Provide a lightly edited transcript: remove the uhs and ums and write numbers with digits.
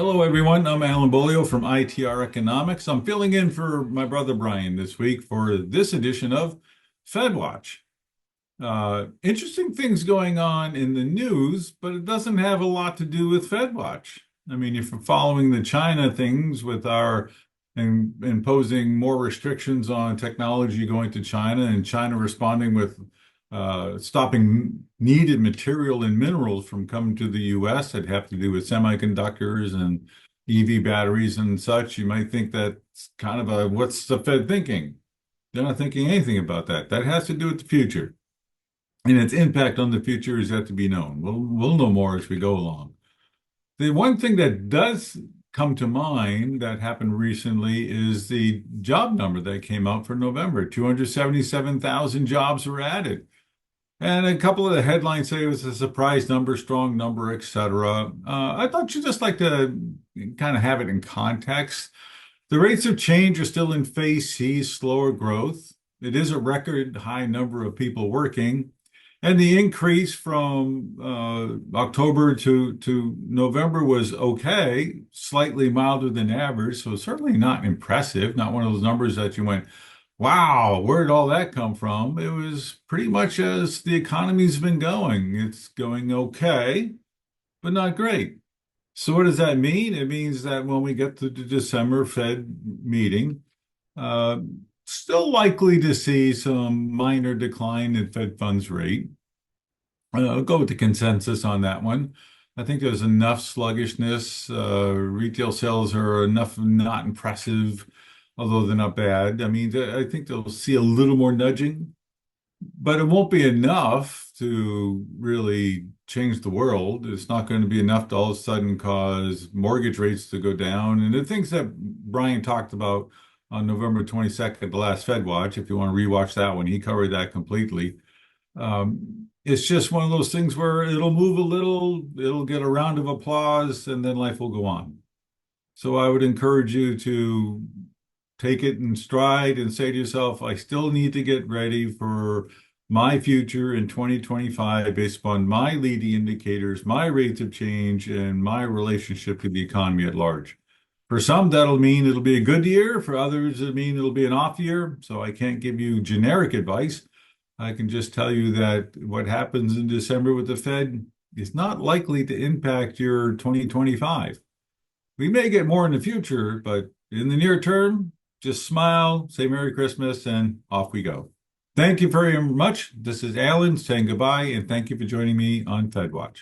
Hello, everyone. I'm Alan Beaulieu from ITR Economics. I'm filling in for my brother Brian this week for this edition of FedWatch. Interesting things going on in the news, but it doesn't have a lot to do with FedWatch. I mean, if you're following the China things with our imposing more restrictions on technology going to China and China responding with stopping needed material and minerals from coming to the U.S. that have to do with semiconductors and EV batteries and such, you might think that's kind of what's the Fed thinking? They're not thinking anything about that. That has to do with the future. And its impact on the future is yet to be known. We'll know more as we go along. The one thing that does come to mind that happened recently is the job number that came out for November. 277,000 jobs were added. And a couple of the headlines say it was a surprise number, strong number, etc. I thought you'd just like to kind of have it in context. The rates of change are still in phase C, slower growth. It is a record high number of people working. And the increase from October to November was okay, slightly milder than average. So certainly not impressive, not one of those numbers that you went, wow, where did all that come from? It was pretty much as the economy's been going. It's going okay, but not great. So what does that mean? It means that when we get to the December Fed meeting, uh, still likely to see some minor decline in Fed funds rate. I'll go with the consensus on that one. I think there's enough sluggishness. Retail sales are enough not impressive, although they're not bad. I mean, I think they'll see a little more nudging, but it won't be enough to really change the world. It's not going to be enough to all of a sudden cause mortgage rates to go down. And the things that Brian talked about on November 22nd, the last Fed Watch, if you want to rewatch that one, he covered that completely. It's just one of those things where it'll move a little, it'll get a round of applause, and then life will go on. So I would encourage you to take it in stride and say to yourself, I still need to get ready for my future in 2025 based upon my leading indicators, my rates of change, and my relationship to the economy at large. For some, that'll mean it'll be a good year. For others, it'll mean it'll be an off year. So I can't give you generic advice. I can just tell you that what happens in December with the Fed is not likely to impact your 2025. We may get more in the future, but in the near term, just smile, say Merry Christmas, and off we go. Thank you very much. This is Alan saying goodbye, and thank you for joining me on FedWatch.